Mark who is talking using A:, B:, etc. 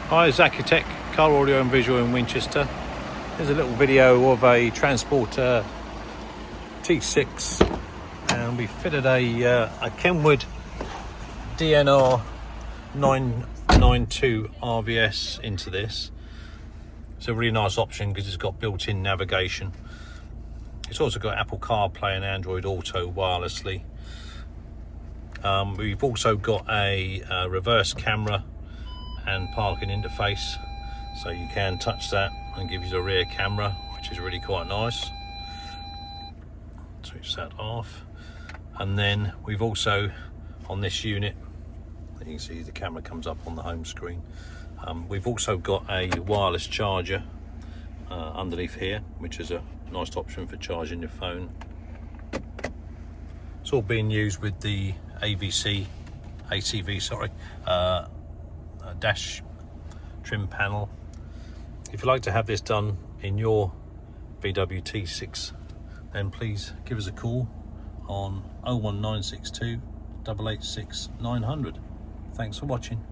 A: Hi, it's Accutek, car audio and visual in Winchester. Here's a little video of a Transporter T6, and we fitted a KENWOOD DNR992RVS into this. It's a really nice option because it's got built-in navigation. It's also got Apple CarPlay and Android Auto wirelessly. We've also got a reverse camera and parking interface, so you can touch that and give you the rear camera, which is really quite nice. Switch that off, and then we've also, on this unit, you can see the camera comes up on the home screen. We've also got a wireless charger underneath here, which is a nice option for charging your phone. It's all being used with the ACV dash trim panel. If you'd like to have this done in your VWCV, then please give us a call on 01962 886 900. Thanks for watching.